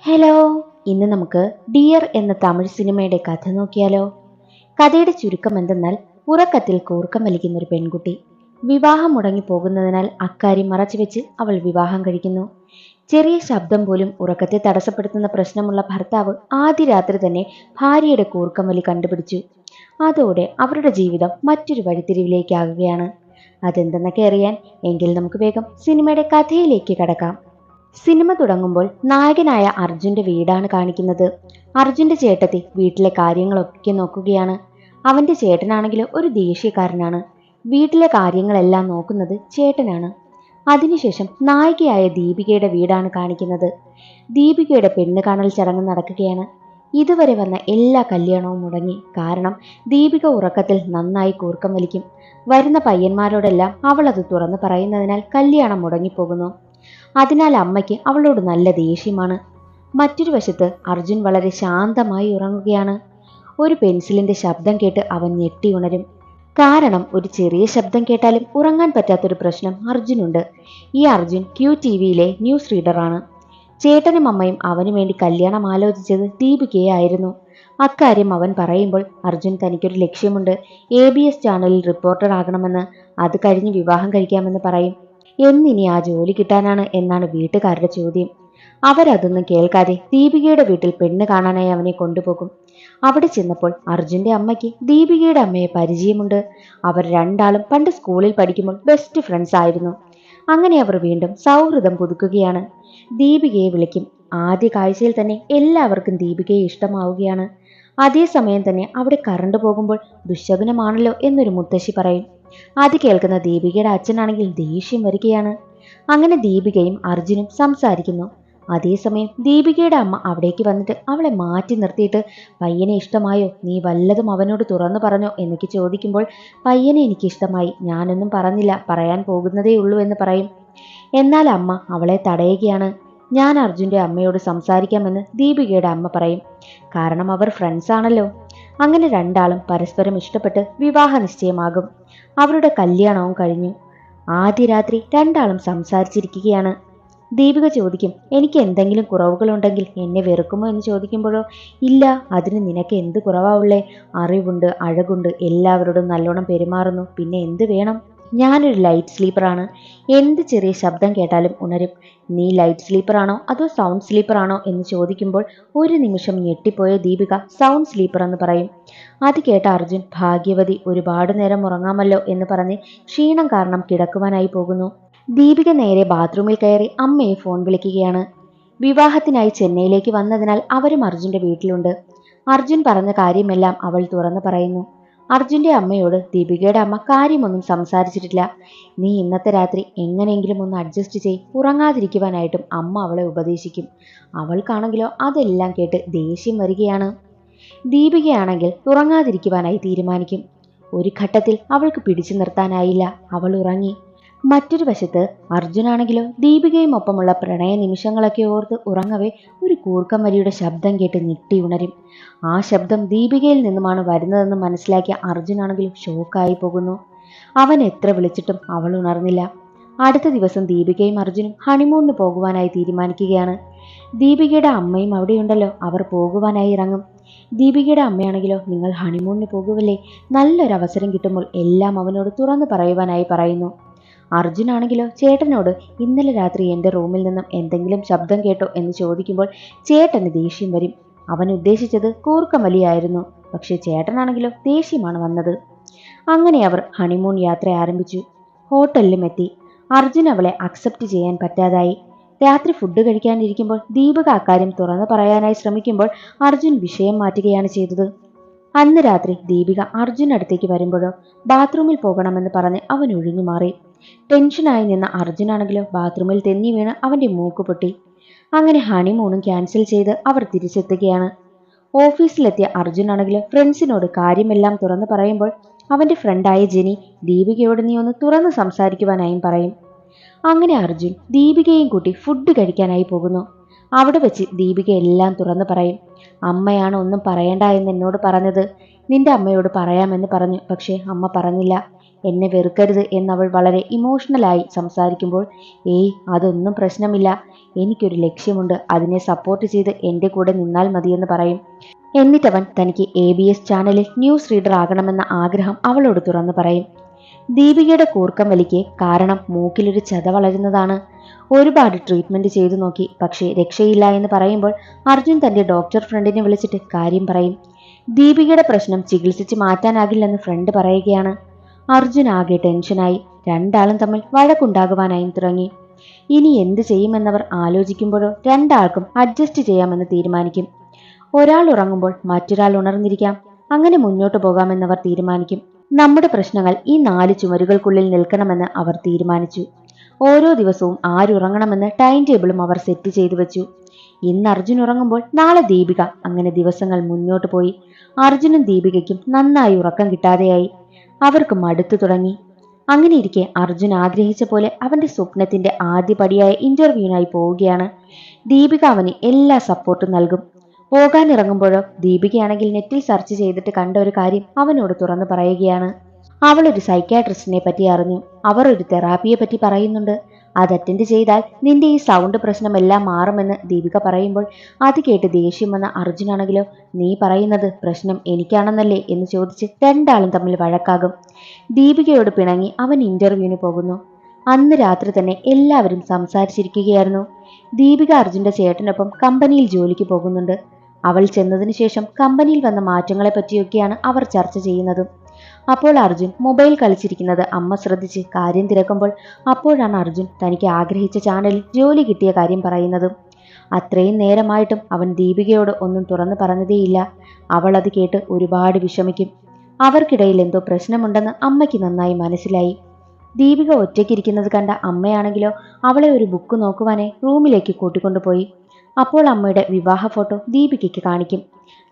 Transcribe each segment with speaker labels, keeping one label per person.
Speaker 1: Hello, ഇന്ന് നമുക്ക് dear എന്ന തമിഴ് സിനിമയുടെ കഥ നോക്കിയാലോ. കഥയുടെ ചുരുക്കം എന്തെന്നാൽ, ഉറക്കത്തിൽ കൂർക്കം വലിക്കുന്ന ഒരു പെൺകുട്ടി വിവാഹം മുടങ്ങി പോകുന്നതിനാൽ അക്കാര്യം മറച്ചുവെച്ച് അവൾ വിവാഹം കഴിക്കുന്നു. ചെറിയ ശബ്ദം പോലും ഉറക്കത്തെ തടസ്സപ്പെടുത്തുന്ന പ്രശ്നമുള്ള ഭർത്താവ് ആദ്യ രാത്രി തന്നെ ഭാര്യയുടെ കൂർക്കം വലി കണ്ടുപിടിച്ചു. അതോടെ അവരുടെ ജീവിതം മറ്റൊരു വഴിത്തിരിവിലേക്കാകുകയാണ്. അതെന്തെന്നൊക്കെ അറിയാൻ എങ്കിൽ നമുക്ക് വേഗം സിനിമയുടെ കഥയിലേക്ക് കടക്കാം. സിനിമ തുടങ്ങുമ്പോൾ നായകനായ അർജുന്റെ വീടാണ് കാണിക്കുന്നത്. അർജുന്റെ ചേട്ടത്തി വീട്ടിലെ കാര്യങ്ങളൊക്കെ നോക്കുകയാണ്. അവന്റെ ചേട്ടനാണെങ്കിലോ ഒരു ദേഷ്യക്കാരനാണ്. വീട്ടിലെ കാര്യങ്ങളെല്ലാം നോക്കുന്നത് ചേട്ടനാണ്. അതിനുശേഷം നായികയായ ദീപികയുടെ വീടാണ് കാണിക്കുന്നത്. ദീപികയുടെ പെണ്ണ് കാണൽ ചടങ്ങ് നടക്കുകയാണ്. ഇതുവരെ വന്ന എല്ലാ കല്യാണവും മുടങ്ങി. കാരണം ദീപിക ഉറക്കത്തിൽ നന്നായി കൂർക്കം വലിക്കും. വരുന്ന പയ്യന്മാരോടെല്ലാം അവൾ അത് തുറന്നു പറയുന്നതിനാൽ കല്യാണം മുടങ്ങിപ്പോകുന്നു. അതിനാൽ അമ്മയ്ക്ക് അവളോട് നല്ല ദേഷ്യമാണ്. മറ്റൊരു വശത്ത് അർജുൻ വളരെ ശാന്തമായി ഉറങ്ങുകയാണ്. ഒരു പെൻസിലിന്റെ ശബ്ദം കേട്ട് അവൻ ഞെട്ടി ഉണരും. കാരണം ഒരു ചെറിയ ശബ്ദം കേട്ടാലും ഉറങ്ങാൻ പറ്റാത്തൊരു പ്രശ്നം അർജുനുണ്ട്. ഈ അർജുൻ QTVയിലെ ന്യൂസ് റീഡറാണ്. ചേട്ടനും അമ്മയും അവനു വേണ്ടി കല്യാണം ആലോചിച്ചത് ദീപികയെ ആയിരുന്നു. അക്കാര്യം അവൻ പറയുമ്പോൾ അർജുൻ തനിക്കൊരു ലക്ഷ്യമുണ്ട്, ABS ചാനലിൽ റിപ്പോർട്ടർ ആകണമെന്ന്. അത് കഴിഞ്ഞ് വിവാഹം കഴിക്കാമെന്ന് പറയും. എന്നിനി ആ ജോലി കിട്ടാനാണ് എന്നാണ് വീട്ടുകാരുടെ ചോദ്യം. അവരതൊന്നും കേൾക്കാതെ ദീപികയുടെ വീട്ടിൽ പെണ്ണ് കാണാനായി അവനെ കൊണ്ടുപോകും. അവിടെ ചെന്നപ്പോൾ അർജുന്റെ അമ്മയ്ക്ക് ദീപികയുടെ അമ്മയെ പരിചയമുണ്ട്. അവർ രണ്ടാളും പണ്ട് സ്കൂളിൽ പഠിക്കുമ്പോൾ ബെസ്റ്റ് ഫ്രണ്ട്സ് ആയിരുന്നു. അങ്ങനെ അവർ വീണ്ടും സൗഹൃദം പുതുക്കുകയാണ്. ദീപികയെ വിളിക്കും. ആദ്യ കാഴ്ചയിൽ തന്നെ എല്ലാവർക്കും ദീപികയെ ഇഷ്ടമാവുകയാണ്. അതേസമയം തന്നെ അവിടെ കറണ്ട് പോകുമ്പോൾ ദുശകുനമാണല്ലോ എന്നൊരു മുത്തശ്ശി പറയും. അത് കേൾക്കുന്ന ദീപികയുടെ അച്ഛനാണെങ്കിൽ ദേഷ്യം വരികയാണ്. അങ്ങനെ ദീപികയും അർജുനും സംസാരിക്കുന്നു. അതേസമയം ദീപികയുടെ അമ്മ അവിടേക്ക് വന്നിട്ട് അവളെ മാറ്റി നിർത്തിയിട്ട്, പയ്യനെ ഇഷ്ടമായോ, നീ വല്ലതും അവനോട് തുറന്നു പറഞ്ഞോ എന്നൊക്കെ ചോദിക്കുമ്പോൾ, പയ്യനെ എനിക്കിഷ്ടമായി, ഞാനൊന്നും പറഞ്ഞില്ല, പറയാൻ പോകുന്നതേ ഉള്ളൂ എന്ന് പറയും. എന്നാൽ അമ്മ അവളെ തടയുകയാണ്. ഞാൻ അർജുന്റെ അമ്മയോട് സംസാരിക്കാമെന്ന് ദീപികയുടെ അമ്മ പറയും. കാരണം അവർ ഫ്രണ്ട്സ് ആണല്ലോ. അങ്ങനെ രണ്ടാളും പരസ്പരം ഇഷ്ടപ്പെട്ട് വിവാഹ നിശ്ചയമാകും. അവരുടെ കല്യാണവും കഴിഞ്ഞു. ആദ്യ രാത്രി രണ്ടാളും സംസാരിച്ചിരിക്കുകയാണ്. ദീപിക ചോദിക്കും, എനിക്ക് എന്തെങ്കിലും കുറവുകളുണ്ടെങ്കിൽ എന്നെ വെറുക്കുമോ എന്ന് ചോദിക്കുമ്പോഴോ, ഇല്ല, അതിന് നിനക്ക് എന്ത് കുറവാ ഉള്ളേ, അറിവുണ്ട്, അഴകുണ്ട്, എല്ലാവരോടും നല്ലോണം പെരുമാറുന്നു, പിന്നെ എന്ത് വേണം. ഞാനൊരു ലൈറ്റ് സ്ലീപ്പറാണ്. എന്ത് ചെറിയ ശബ്ദം കേട്ടാലും ഉണരും. നീ ലൈറ്റ് സ്ലീപ്പറാണോ അതോ സൗണ്ട് സ്ലീപ്പറാണോ എന്ന് ചോദിക്കുമ്പോൾ ഒരു നിമിഷം ഞെട്ടിപ്പോയ ദീപിക സൗണ്ട് സ്ലീപ്പർ എന്ന് പറയും. അത് കേട്ട അർജുൻ, ഭാഗ്യവതി, ഒരുപാട് നേരം ഉറങ്ങാമല്ലോ എന്ന് പറഞ്ഞ് ക്ഷീണം കാരണം കിടക്കുവാനായി പോകുന്നു. ദീപിക നേരെ ബാത്റൂമിൽ കയറി അമ്മയെ ഫോൺ വിളിക്കുകയാണ്. വിവാഹത്തിനായി ചെന്നൈയിലേക്ക് വന്നതിനാൽ അവരും അർജുന്റെ വീട്ടിലുണ്ട്. അർജുൻ പറഞ്ഞ കാര്യമെല്ലാം അവൾ തുറന്നു പറയുന്നു. അർജുന്റെ അമ്മയോട് ദീപികയുടെ അമ്മ കാര്യമൊന്നും സംസാരിച്ചിട്ടില്ല. നീ ഇന്നത്തെ രാത്രി എങ്ങനെയെങ്കിലും ഒന്ന് അഡ്ജസ്റ്റ് ചെയ്, ഉറങ്ങാതിരിക്കുവാനായിട്ടും അമ്മ അവളെ ഉപദേശിക്കും. അവൾക്കാണെങ്കിലോ അതെല്ലാം കേട്ട് ദേഷ്യം വരികയാണ്. ദീപികയാണെങ്കിൽ ഉറങ്ങാതിരിക്കുവാനായി തീരുമാനിക്കും. ഒരു ഘട്ടത്തിൽ അവൾക്ക് പിടിച്ചു നിർത്താനായില്ല, അവൾ ഉറങ്ങി. മറ്റൊരു വശത്ത് അർജുനാണെങ്കിലോ ദീപികയും ഒപ്പമുള്ള പ്രണയ നിമിഷങ്ങളൊക്കെ ഓർത്ത് ഉറങ്ങവേ ഒരു കൂർക്കം വലിയുടെ ശബ്ദം കേട്ട് ഞെട്ടി ഉണരും. ആ ശബ്ദം ദീപികയിൽ നിന്നുമാണ് വരുന്നതെന്ന് മനസ്സിലാക്കിയ അർജുനാണെങ്കിലും ഷോക്കായി പോകുന്നു. അവൻ എത്ര വിളിച്ചിട്ടും അവൾ ഉണർന്നില്ല. അടുത്ത ദിവസം ദീപികയും അർജുനും ഹണിമൂണിന് പോകുവാനായി തീരുമാനിക്കുകയാണ്. ദീപികയുടെ അമ്മയും അവിടെയുണ്ടല്ലോ, അവർ പോകുവാനായി ഇറങ്ങും. ദീപികയുടെ അമ്മയാണെങ്കിലോ, നിങ്ങൾ ഹണിമൂണിന് പോകുമല്ലേ, നല്ലൊരു അവസരം കിട്ടുമ്പോൾ എല്ലാം അവനോട് തുറന്നു പറയുവാനായി പറയുന്നു. അർജുനാണെങ്കിലോ ചേട്ടനോട്, ഇന്നലെ രാത്രി എൻ്റെ റൂമിൽ നിന്നും എന്തെങ്കിലും ശബ്ദം കേട്ടോ എന്ന് ചോദിക്കുമ്പോൾ ചേട്ടന് ദേഷ്യം വരും. അവൻ ഉദ്ദേശിച്ചത് കൂർക്കം വലിയായിരുന്നു. പക്ഷെ ചേട്ടനാണെങ്കിലോ ദേഷ്യമാണ് വന്നത്. അങ്ങനെ അവർ ഹണിമൂൺ യാത്ര ആരംഭിച്ചു. ഹോട്ടലിലും എത്തി. അർജുൻ അവളെ അക്സെപ്റ്റ് ചെയ്യാൻ പറ്റാതായി. രാത്രി ഫുഡ് കഴിക്കാനിരിക്കുമ്പോൾ ദീപിക അക്കാര്യം തുറന്നു പറയാനായി ശ്രമിക്കുമ്പോൾ അർജുൻ വിഷയം മാറ്റുകയാണ് ചെയ്തത്. അന്ന് രാത്രി ദീപിക അർജുൻ അടുത്തേക്ക് വരുമ്പോഴോ ബാത്റൂമിൽ പോകണമെന്ന് പറഞ്ഞ് അവൻ ഒഴിഞ്ഞു മാറി. ടെൻഷനായി നിന്ന അർജുനാണെങ്കിലോ ബാത്റൂമിൽ തെന്നി വീണ് അവന്റെ മൂക്ക് പൊട്ടി. അങ്ങനെ ഹണിമൂണും ക്യാൻസൽ ചെയ്ത് അവർ തിരിച്ചെത്തുകയാണ്. ഓഫീസിലെത്തിയ അർജുനാണെങ്കിലോ ഫ്രണ്ട്സിനോട് കാര്യമെല്ലാം തുറന്നു പറയുമ്പോൾ അവന്റെ ഫ്രണ്ടായ ജെനി ദീപികയോട് നീ ഒന്ന് തുറന്ന് സംസാരിക്കുവാനായും പറയും. അങ്ങനെ അർജുൻ ദീപികയും കൂട്ടി ഫുഡ് കഴിക്കാനായി പോകുന്നു. അവിടെ വെച്ച് ദീപിക എല്ലാം തുറന്നു പറയും. അമ്മയാണ് ഒന്നും പറയണ്ട എന്ന് എന്നോട് പറഞ്ഞത്. നിന്റെ അമ്മയോട് പറയാമെന്ന് പറഞ്ഞു, പക്ഷേ അമ്മ പറഞ്ഞില്ല. എന്നെ വെറുക്കരുത് എന്നവൾ വളരെ ഇമോഷണലായി സംസാരിക്കുമ്പോൾ, ഏയ് അതൊന്നും പ്രശ്നമില്ല, എനിക്കൊരു ലക്ഷ്യമുണ്ട്, അതിനെ സപ്പോർട്ട് ചെയ്ത് എൻ്റെ കൂടെ നിന്നാൽ മതിയെന്ന് പറയും. എന്നിട്ടവൻ തനിക്ക് ABS ചാനലിൽ ന്യൂസ് റീഡർ ആകണമെന്ന ആഗ്രഹം അവളോട് തുറന്നു പറയും. ദീപികയുടെ കൂർക്കം വലിക്ക് കാരണം മൂക്കിലൊരു ചത വളരുന്നതാണ്. ഒരുപാട് ട്രീറ്റ്മെന്റ് ചെയ്തു നോക്കി, പക്ഷേ രക്ഷയില്ല എന്ന് പറയുമ്പോൾ അർജുൻ തന്റെ ഡോക്ടർ ഫ്രണ്ടിനെ വിളിച്ചിട്ട് കാര്യം പറയും. ദീപികയുടെ പ്രശ്നം ചികിത്സിച്ച് മാറ്റാനാകില്ലെന്ന് ഫ്രണ്ട് പറയുകയാണ്. അർജുൻ ആകെ ടെൻഷനായി. രണ്ടാളും തമ്മിൽ വഴക്കുണ്ടാകുവാനായും തുടങ്ങി. ഇനി എന്ത് ചെയ്യുമെന്നവർ ആലോചിക്കുമ്പോഴോ രണ്ടാൾക്കും അഡ്ജസ്റ്റ് ചെയ്യാമെന്ന് തീരുമാനിക്കും. ഒരാൾ ഉറങ്ങുമ്പോൾ മറ്റൊരാൾ ഉണർന്നിരിക്കാം, അങ്ങനെ മുന്നോട്ട് പോകാമെന്നവർ തീരുമാനിക്കും. നമ്മുടെ പ്രശ്നങ്ങൾ ഈ 4 ചുമരുകൾക്കുള്ളിൽ നിൽക്കണമെന്ന് അവർ തീരുമാനിച്ചു. ഓരോ ദിവസവും ആരുറങ്ങണമെന്ന് ടൈം ടേബിളും അവർ സെറ്റ് ചെയ്തു വെച്ചു. ഇന്ന് അർജുൻ ഉറങ്ങുമ്പോൾ നാളെ ദീപിക. അങ്ങനെ ദിവസങ്ങൾ മുന്നോട്ട് പോയി. അർജുനും ദീപികയ്ക്കും നന്നായി ഉറക്കം കിട്ടാതെയായി. അവർക്ക് മടുത്തു തുടങ്ങി. അങ്ങനെ ഇരിക്കെ അർജുൻ ആഗ്രഹിച്ച പോലെ അവന്റെ സ്വപ്നത്തിന്റെ ആദ്യ പടിയായ ഇന്റർവ്യൂവിനായി പോവുകയാണ്. ദീപിക അവന് എല്ലാ സപ്പോർട്ടും നൽകും. പോകാനിറങ്ങുമ്പോഴോ ദീപികയാണെങ്കിൽ നെറ്റിൽ സെർച്ച് ചെയ്തിട്ട് കണ്ട ഒരു കാര്യം അവനോട് തുറന്നു പറയുകയാണ്. അവൾ ഒരു സൈക്യാട്രിസ്റ്റിനെ പറ്റി അറിഞ്ഞു. അവർ ഒരു തെറാപ്പിയെ പറ്റി പറയുന്നുണ്ട്. അത് അറ്റൻഡ് ചെയ്താൽ നിന്റെ ഈ സൗണ്ട് പ്രശ്നമെല്ലാം മാറുമെന്ന് ദീപിക പറയുമ്പോൾ അത് കേട്ട് ദേഷ്യം വന്ന അർജുനാണെങ്കിലോ, നീ പറയുന്നത് പ്രശ്നം എനിക്കാണെന്നല്ലേ എന്ന് ചോദിച്ച് രണ്ടാളും തമ്മിൽ വഴക്കാകും. ദീപികയോട് പിണങ്ങി അവൻ ഇന്റർവ്യൂവിന് പോകുന്നു. അന്ന് രാത്രി തന്നെ എല്ലാവരും സംസാരിച്ചിരിക്കുകയായിരുന്നു. ദീപിക അർജുന്റെ ചേട്ടനൊപ്പം കമ്പനിയിൽ ജോലിക്ക് പോകുന്നുണ്ട്. അവൾ ചെന്നതിന് ശേഷം കമ്പനിയിൽ വന്ന മാറ്റങ്ങളെ പറ്റിയൊക്കെയാണ് അവർ ചർച്ച ചെയ്യുന്നതും. അപ്പോൾ അർജുൻ മൊബൈൽ കളിച്ചിരിക്കുന്നത് അമ്മ ശ്രദ്ധിച്ച് കാര്യം തിരക്കുമ്പോൾ അപ്പോഴാണ് അർജുൻ തനിക്ക് ആഗ്രഹിച്ച ചാനലിൽ ജോലി കിട്ടിയ കാര്യം പറയുന്നതും. അത്രയും നേരമായിട്ടും അവൻ ദീപികയോട് ഒന്നും തുറന്നു പറഞ്ഞതേയില്ല. അവൾ അത് കേട്ട് ഒരുപാട് വിഷമിക്കും. അവർക്കിടയിൽ എന്തോ പ്രശ്നമുണ്ടെന്ന് അമ്മയ്ക്ക് നന്നായി മനസ്സിലായി. ദീപിക ഒറ്റയ്ക്കിരിക്കുന്നത് കണ്ട അമ്മയാണെങ്കിലോ അവളെ ഒരു ബുക്ക് നോക്കുവാനായി റൂമിലേക്ക് കൂട്ടിക്കൊണ്ടുപോയി. അപ്പോൾ അമ്മയുടെ വിവാഹ ഫോട്ടോ ദീപികയ്ക്ക് കാണിക്കും.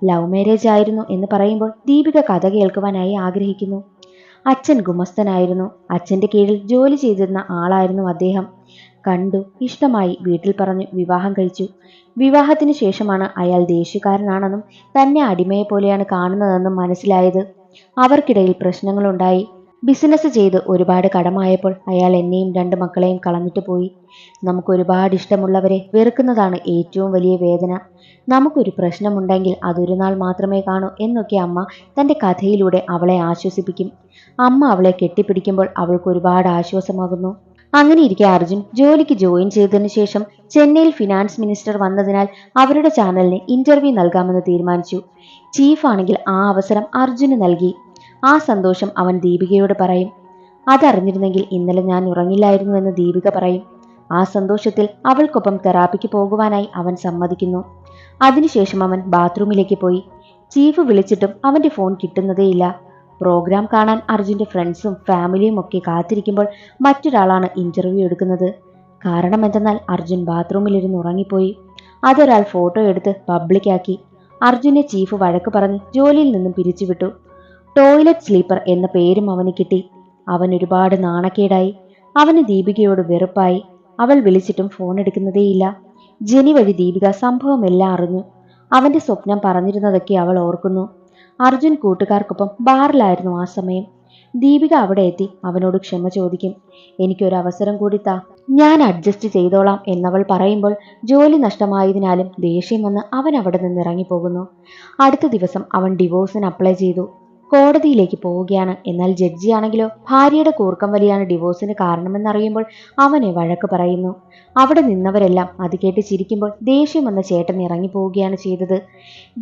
Speaker 1: ലവ് മാരേജ് ആയിരുന്നു എന്ന് പറയുമ്പോൾ ദീപിക കഥ കേൾക്കുവാനായി ആഗ്രഹിക്കുന്നു. അച്ഛൻ ഗുമസ്തനായിരുന്നു. അച്ഛന്റെ കീഴിൽ ജോലി ചെയ്തിരുന്ന ആളായിരുന്നു അദ്ദേഹം. കണ്ടു, ഇഷ്ടമായി, വീട്ടിൽ പറഞ്ഞു വിവാഹം കഴിച്ചു. വിവാഹത്തിന് ശേഷമാണ് അയാൾ ദേഷ്യക്കാരനാണെന്നും തന്നെ അടിമയെ പോലെയാണ് കാണുന്നതെന്നും മനസ്സിലായത്. അവർക്കിടയിൽ പ്രശ്നങ്ങളുണ്ടായി. ബിസിനസ് ചെയ്ത് ഒരുപാട് കടമായപ്പോൾ അയാൾ എന്നെയും 2 മക്കളെയും കളഞ്ഞിട്ട് പോയി. നമുക്കൊരുപാട് ഇഷ്ടമുള്ളവരെ വെറുക്കുന്നതാണ് ഏറ്റവും വലിയ വേദന. നമുക്കൊരു പ്രശ്നമുണ്ടെങ്കിൽ അതൊരു നാൾ മാത്രമേ കാണൂ എന്നൊക്കെ അമ്മ തൻ്റെ കഥയിലൂടെ അവളെ ആശ്വസിപ്പിക്കും. അമ്മ അവളെ കെട്ടിപ്പിടിക്കുമ്പോൾ അവൾക്ക് ഒരുപാട് ആശ്വാസമാകുന്നു. അങ്ങനെ ഇരിക്കെ അർജുൻ ജോലിക്ക് ജോയിൻ ചെയ്തതിനു ശേഷം ചെന്നൈയിൽ ഫിനാൻസ് മിനിസ്റ്റർ വന്നതിനാൽ അവരുടെ ചാനലിന് ഇന്റർവ്യൂ നൽകാമെന്ന് തീരുമാനിച്ചു. ചീഫ് ആണെങ്കിൽ ആ അവസരം അർജുന് നൽകി. ആ സന്തോഷം അവൻ ദീപികയോട് പറയും. അതറിഞ്ഞിരുന്നെങ്കിൽ ഇന്നലെ ഞാൻ ഉറങ്ങില്ലായിരുന്നു എന്ന് ദീപിക പറയും. ആ സന്തോഷത്തിൽ അവൾക്കൊപ്പം തെറാപ്പിക്ക് പോകുവാനായി അവൻ സമ്മതിക്കുന്നു. അതിനുശേഷം അവൻ ബാത്റൂമിലേക്ക് പോയി. ചീഫ് വിളിച്ചിട്ടും അവന്റെ ഫോൺ കിട്ടുന്നതേയില്ല. പ്രോഗ്രാം കാണാൻ അർജുന്റെ ഫ്രണ്ട്സും ഫാമിലിയും ഒക്കെ കാത്തിരിക്കുമ്പോൾ മറ്റൊരാളാണ് ഇന്റർവ്യൂ എടുക്കുന്നത്. കാരണം എന്തെന്നാൽ അർജുൻ ബാത്റൂമിലിരുന്ന് ഉറങ്ങിപ്പോയി. അതൊരാൾ ഫോട്ടോ എടുത്ത് പബ്ലിക്കാക്കി. അർജുനെ ചീഫ് വഴക്ക് പറഞ്ഞ് ജോലിയിൽ നിന്നും പിരിച്ചുവിട്ടു. ടോയ്ലറ്റ് സ്ലീപ്പർ എന്ന പേരും അവന് കിട്ടി. അവൻ ഒരുപാട് നാണക്കേടായി. അവന് ദീപികയോട് വെറുപ്പായി. അവൾ വിളിച്ചിട്ടും ഫോൺ എടുക്കുന്നതേയില്ല. ജെനി വഴി ദീപിക സംഭവമെല്ലാം അറിഞ്ഞു. അവന്റെ സ്വപ്നം പറഞ്ഞിരുന്നതൊക്കെ അവൾ ഓർക്കുന്നു. അർജുൻ കൂട്ടുകാർക്കൊപ്പം ബാറിലായിരുന്നു ആ സമയം. ദീപിക അവിടെ എത്തി അവനോട് ക്ഷമ ചോദിക്കും. എനിക്കൊരവസരം കൂടി താ, ഞാൻ അഡ്ജസ്റ്റ് ചെയ്തോളാം എന്നവൾ പറയുമ്പോൾ ജോലി നഷ്ടമായതിനാലും ദേഷ്യം വന്ന് അവൻ അവിടെ നിന്ന് ഇറങ്ങിപ്പോകുന്നു. അടുത്ത ദിവസം അവൻ ഡിവോഴ്സിന് അപ്ലൈ ചെയ്തു. കോടതിയിലേക്ക് പോവുകയാണ്. എന്നാൽ ജഡ്ജിയാണെങ്കിലോ ഭാര്യയുടെ കൂർക്കം വലിയാണ് ഡിവോഴ്സിന് കാരണമെന്നറിയുമ്പോൾ അവനെ വഴക്ക് പറയുന്നു. അവിടെ നിന്നവരെല്ലാം അത് കേട്ട് ചിരിക്കുമ്പോൾ ദേഷ്യം വന്ന ചേട്ടൻ ഇറങ്ങിപ്പോവുകയാണ് ചെയ്തത്.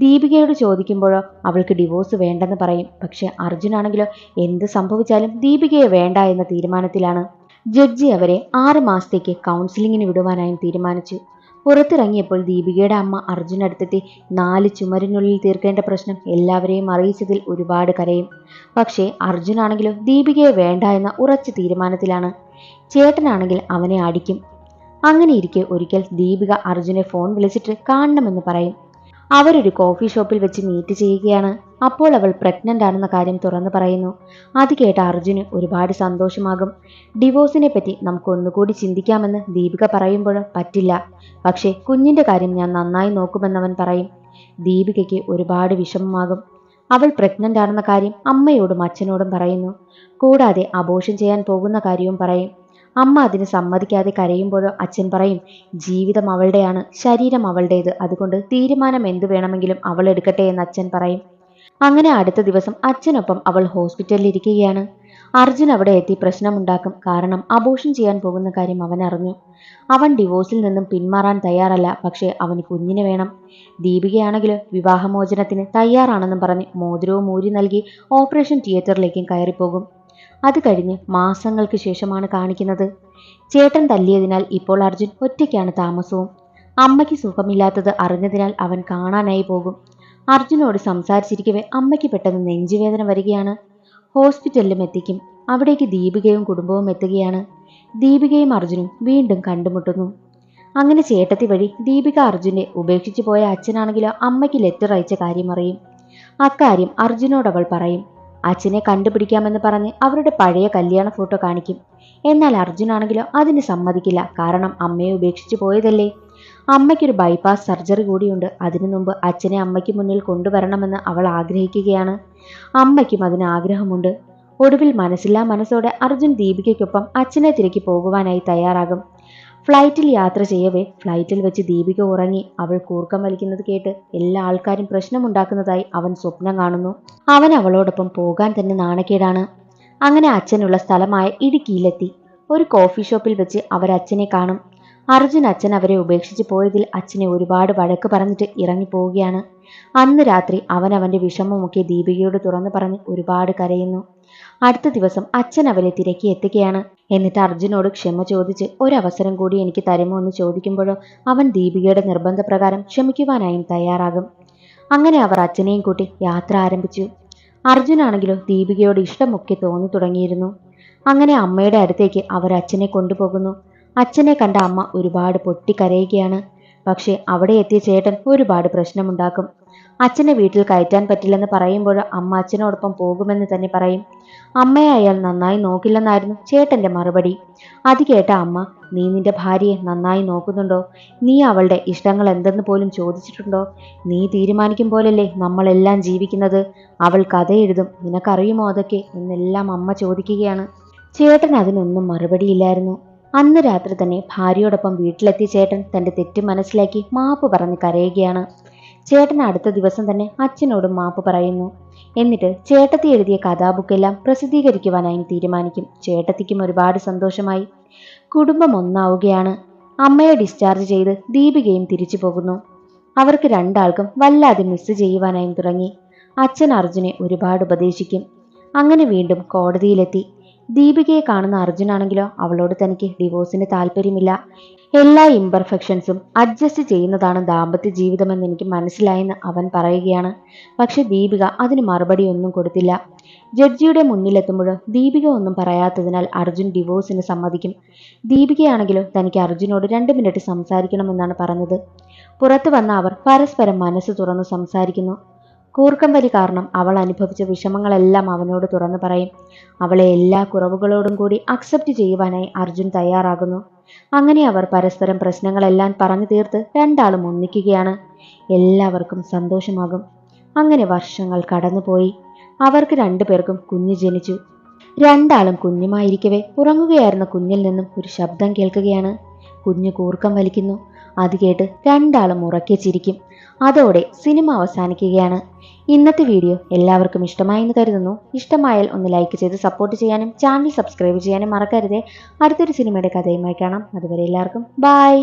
Speaker 1: ദീപികയോട് ചോദിക്കുമ്പോഴോ അവൾക്ക് ഡിവോഴ്സ് വേണ്ടെന്ന് പറയും. പക്ഷെ അർജുനാണെങ്കിലോ എന്ത് സംഭവിച്ചാലും ദീപികയെ വേണ്ട എന്ന തീരുമാനത്തിലാണ്. ജഡ്ജി അവരെ 6 മാസത്തേക്ക് കൗൺസിലിങ്ങിന് വിടുവാനായും തീരുമാനിച്ചു. പുറത്തിറങ്ങിയപ്പോൾ ദീപികയുടെ അമ്മ അർജുനടുത്തെത്തി 4 ചുമരിനുള്ളിൽ തീർക്കേണ്ട പ്രശ്നം എല്ലാവരെയും അറിയിച്ചതിൽ ഒരുപാട് കരയും. പക്ഷേ അർജുനാണെങ്കിലോ ദീപികയെ വേണ്ട എന്ന ഉറച്ച തീരുമാനത്തിലാണ്. ചേട്ടനാണെങ്കിൽ അവനെ അടിക്കും. അങ്ങനെ ഇരിക്കെ ഒരിക്കൽ ദീപിക അർജുനെ ഫോൺ വിളിച്ചിട്ട് കാണണമെന്ന് പറയും. അവരൊരു കോഫി ഷോപ്പിൽ വെച്ച് മീറ്റ് ചെയ്യുകയാണ്. അപ്പോൾ അവൾ പ്രഗ്നന്റ് ആണെന്ന കാര്യം തുറന്നു പറയുന്നു. അത് കേട്ട അർജുന് ഒരുപാട് സന്തോഷമാകും. ഡിവോഴ്സിനെ പറ്റി നമുക്ക് ഒന്നുകൂടി ചിന്തിക്കാമെന്ന് ദീപിക പറയുമ്പോഴോ പറ്റില്ല, പക്ഷേ കുഞ്ഞിന്റെ കാര്യം ഞാൻ നന്നായി നോക്കുമെന്നവൻ പറയും. ദീപികയ്ക്ക് ഒരുപാട് വിഷമമാകും. അവൾ പ്രഗ്നന്റ് ആണെന്ന കാര്യം അമ്മയോടും അച്ഛനോടും പറയുന്നു. കൂടാതെ അബോർഷൻ ചെയ്യാൻ പോകുന്ന കാര്യവും പറയും. അമ്മ അതിന് സമ്മതിക്കാതെ കരയുമ്പോഴോ അച്ഛൻ പറയും, ജീവിതം അവളുടെയാണ്, ശരീരം അവളുടേത്, അതുകൊണ്ട് തീരുമാനം എന്തു വേണമെങ്കിലും അവൾ എടുക്കട്ടെ എന്ന് അച്ഛൻ പറയും. അങ്ങനെ അടുത്ത ദിവസം അച്ഛനൊപ്പം അവൾ ഹോസ്പിറ്റലിൽ ഇരിക്കുകയാണ്. അർജുൻ അവിടെ എത്തി പ്രശ്നമുണ്ടാക്കും. കാരണം അബോർഷൻ ചെയ്യാൻ പോകുന്ന കാര്യം അവൻ അറിഞ്ഞു. അവൻ ഡിവോഴ്സിൽ നിന്നും പിന്മാറാൻ തയ്യാറല്ല, പക്ഷേ അവന് കുഞ്ഞിനെ വേണം. ദീപികയാണെങ്കിലും വിവാഹമോചനത്തിന് തയ്യാറാണെന്നും പറഞ്ഞ് മോതിരവും ഊരി നൽകി ഓപ്പറേഷൻ തിയേറ്ററിലേക്കും കയറിപ്പോകും. അത് കഴിഞ്ഞ് മാസങ്ങൾക്ക് ശേഷമാണ് കാണിക്കുന്നത്. ചേട്ടൻ തല്ലിയതിനാൽ ഇപ്പോൾ അർജുൻ ഒറ്റയ്ക്കാണ് താമസവും. അമ്മയ്ക്ക് സുഖമില്ലാത്തത് അറിഞ്ഞതിനാൽ അവൻ കാണാനായി പോകും. അർജുനോട് സംസാരിച്ചിരിക്കവേ അമ്മയ്ക്ക് പെട്ടെന്ന് നെഞ്ചുവേദന വരികയാണ്. ഹോസ്പിറ്റലിലും എത്തിക്കും. അവിടേക്ക് ദീപികയും കുടുംബവും എത്തുകയാണ്. ദീപികയും അർജുനും വീണ്ടും കണ്ടുമുട്ടുന്നു. അങ്ങനെ ചേട്ടത്തി വഴി ദീപിക അർജുനെ ഉപേക്ഷിച്ചു പോയ അച്ഛനാണെങ്കിലോ അമ്മയ്ക്ക് ലെറ്റർ അയച്ച കാര്യം അറിയും. അക്കാര്യം അർജുനോടവൾ പറയും. അച്ഛനെ കണ്ടുപിടിക്കാമെന്ന് പറഞ്ഞ് അവരുടെ പഴയ കല്യാണ ഫോട്ടോ കാണിക്കും. എന്നാൽ അർജുനാണെങ്കിലോ അതിന് സമ്മതിക്കില്ല. കാരണം അമ്മയെ ഉപേക്ഷിച്ചു പോയതല്ലേ. അമ്മയ്ക്കൊരു ബൈപ്പാസ് സർജറി കൂടിയുണ്ട്. അതിനു മുമ്പ് അച്ഛനെ അമ്മയ്ക്ക് മുന്നിൽ കൊണ്ടുവരണമെന്ന് അവൾ ആഗ്രഹിക്കുകയാണ്. അമ്മയ്ക്കും അതിന് ആഗ്രഹമുണ്ട്. ഒടുവിൽ മനസ്സില്ലാ മനസ്സോടെ അർജുൻ ദീപികയ്ക്കൊപ്പം അച്ഛനെ തിരക്കി പോകുവാനായി തയ്യാറാകും. ഫ്ലൈറ്റിൽ യാത്ര ചെയ്യവേ ഫ്ലൈറ്റിൽ വെച്ച് ദീപിക ഉറങ്ങി. അവൾ കൂർക്കം വലിക്കുന്നത് കേട്ട് എല്ലാ ആൾക്കാരും പ്രശ്നമുണ്ടാക്കുന്നതായി അവൻ സ്വപ്നം കാണുന്നു. അവൻ അവളോടൊപ്പം പോകാൻ തന്നെ നാണക്കേടാണ്. അങ്ങനെ അച്ഛനുള്ള സ്ഥലമായ ഇടുക്കിയിലെത്തി. ഒരു കോഫി ഷോപ്പിൽ വെച്ച് അവരച്ഛനെ കാണും. അർജുൻ അച്ഛൻ അവരെ ഉപേക്ഷിച്ച് പോയതിൽ അച്ഛനെ ഒരുപാട് വഴക്ക് പറഞ്ഞിട്ട് ഇറങ്ങിപ്പോവുകയാണ്. അന്ന് രാത്രി അവൻ അവന്റെ വിഷമമൊക്കെ ദീപികയോട് തുറന്നു പറഞ്ഞ് ഒരുപാട് കരയുന്നു. അടുത്ത ദിവസം അച്ഛൻ അവരെ തിരക്കി എത്തുകയാണ്. എന്നിട്ട് അർജുനോട് ക്ഷമ ചോദിച്ച് ഒരവസരം കൂടി എനിക്ക് തരുമോ എന്ന് ചോദിക്കുമ്പോഴോ അവൻ ദീപികയുടെ നിർബന്ധപ്രകാരം ക്ഷമിക്കുവാനായും തയ്യാറാകും. അങ്ങനെ അവർ അച്ഛനെയും കൂട്ടി യാത്ര ആരംഭിച്ചു. അർജുനാണെങ്കിലോ ദീപികയോട് ഇഷ്ടമൊക്കെ തോന്നി തുടങ്ങിയിരുന്നു. അങ്ങനെ അമ്മയുടെ അടുത്തേക്ക് അവർ അച്ഛനെ കൊണ്ടുപോകുന്നു. അച്ഛനെ കണ്ട അമ്മ ഒരുപാട് പൊട്ടിക്കരയുകയാണ്. പക്ഷെ അവിടെ എത്തിയ ചേട്ടൻ ഒരുപാട് പ്രശ്നമുണ്ടാക്കും. അച്ഛനെ വീട്ടിൽ കയറ്റാൻ പറ്റില്ലെന്ന് പറയുമ്പോൾ അമ്മ അച്ഛനോടൊപ്പം പോകുമെന്ന് തന്നെ പറയും. അമ്മയെ അയാൾ നന്നായി നോക്കില്ലെന്നായിരുന്നു ചേട്ടന്റെ മറുപടി. അത് കേട്ട അമ്മ, നീ നിന്റെ ഭാര്യയെ നന്നായി നോക്കുന്നുണ്ടോ? നീ അവളുടെ ഇഷ്ടങ്ങൾ എന്തെന്ന് പോലും ചോദിച്ചിട്ടുണ്ടോ? നീ തീരുമാനിക്കും പോലല്ലേ നമ്മളെല്ലാം ജീവിക്കുന്നത്. അവൾ കഥ എഴുതും, നിനക്കറിയുമോ അതൊക്കെ എന്നെല്ലാം അമ്മ ചോദിക്കുകയാണ്. ചേട്ടൻ അതിനൊന്നും മറുപടിയില്ലായിരുന്നു. അന്ന് രാത്രി തന്നെ ഭാര്യയോടൊപ്പം വീട്ടിലെത്തിയ ചേട്ടൻ തന്റെ തെറ്റ് മനസ്സിലാക്കി മാപ്പ് പറഞ്ഞ് കരയുകയാണ്. ചേട്ടൻ അടുത്ത ദിവസം തന്നെ അച്ഛനോടും മാപ്പ് പറയുന്നു. എന്നിട്ട് ചേട്ടത്തി എഴുതിയ കഥാബുക്കെല്ലാം പ്രസിദ്ധീകരിക്കുവാനായും തീരുമാനിക്കും. ചേട്ടത്തിക്കും ഒരുപാട് സന്തോഷമായി. കുടുംബം ഒന്നാവുകയാണ്. അമ്മയെ ഡിസ്ചാർജ് ചെയ്ത് ദീപികയും തിരിച്ചു പോകുന്നു. അവർക്ക് രണ്ടാൾക്കും വല്ലാതെ മിസ് ചെയ്യുവാനായും തുടങ്ങി. അച്ഛൻ അർജുനെ ഒരുപാട് ഉപദേശിക്കും. അങ്ങനെ വീണ്ടും കോടതിയിലെത്തി. ദീപികയെ കാണുന്ന അർജുനാണെങ്കിലോ അവളോട് തനിക്ക് ഡിവോഴ്സിന് താല്പര്യമില്ല. എല്ലാ ഇംപെർഫെക്ഷൻസും അഡ്ജസ്റ്റ് ചെയ്യുന്നതാണ് ദാമ്പത്യ ജീവിതമെന്ന് എനിക്ക് മനസ്സിലായെന്ന് അവൻ പറയുകയാണ്. പക്ഷെ ദീപിക അതിന് മറുപടി ഒന്നും കൊടുത്തില്ല. ജഡ്ജിയുടെ മുന്നിലെത്തുമ്പോഴോ ദീപിക ഒന്നും പറയാത്തതിനാൽ അർജുൻ ഡിവോഴ്സിന് സമ്മതിക്കും. ദീപികയാണെങ്കിലോ തനിക്ക് അർജുനോട് 2 മിനിറ്റ് സംസാരിക്കണമെന്നാണ് പറഞ്ഞത്. പുറത്തു വന്ന അവർ പരസ്പരം മനസ്സ് തുറന്നു സംസാരിക്കുന്നു. കൂർക്കം വലി കാരണം അവൾ അനുഭവിച്ച വിഷമങ്ങളെല്ലാം അവനോട് തുറന്നു പറയും. അവളെ എല്ലാ കുറവുകളോടും കൂടി അക്സെപ്റ്റ് ചെയ്യുവാനായി അർജുൻ തയ്യാറാകുന്നു. അങ്ങനെ അവർ പരസ്പരം പ്രശ്നങ്ങളെല്ലാം പറഞ്ഞു തീർത്ത് രണ്ടാളും ഒന്നിക്കുകയാണ്. എല്ലാവർക്കും സന്തോഷമാകും. അങ്ങനെ വർഷങ്ങൾ കടന്നുപോയി. അവർക്ക് 2 പേർക്കും കുഞ്ഞ് ജനിച്ചു. രണ്ടാളും കുഞ്ഞുമായിരിക്കവേ ഉറങ്ങുകയായിരുന്ന കുഞ്ഞിൽ നിന്നും ഒരു ശബ്ദം കേൾക്കുകയാണ്. കുഞ്ഞ് കൂർക്കം വലിക്കുന്നു. അത് കേട്ട് രണ്ടാളും ഉറക്കെ ചിരിക്കും. അതോടെ സിനിമ അവസാനിക്കുകയാണ്. ഇന്നത്തെ വീഡിയോ എല്ലാവർക്കും ഇഷ്ടമായി എന്ന് കരുതുന്നു. ഇഷ്ടമായാൽ ഒന്ന് ലൈക്ക് ചെയ്ത് സപ്പോർട്ട് ചെയ്യാനും ചാനൽ സബ്സ്ക്രൈബ് ചെയ്യാനും മറക്കരുതേ. അടുത്തൊരു സിനിമയുടെ കഥയുമായി കാണാം. അതുവരെ എല്ലാവർക്കും ബൈ.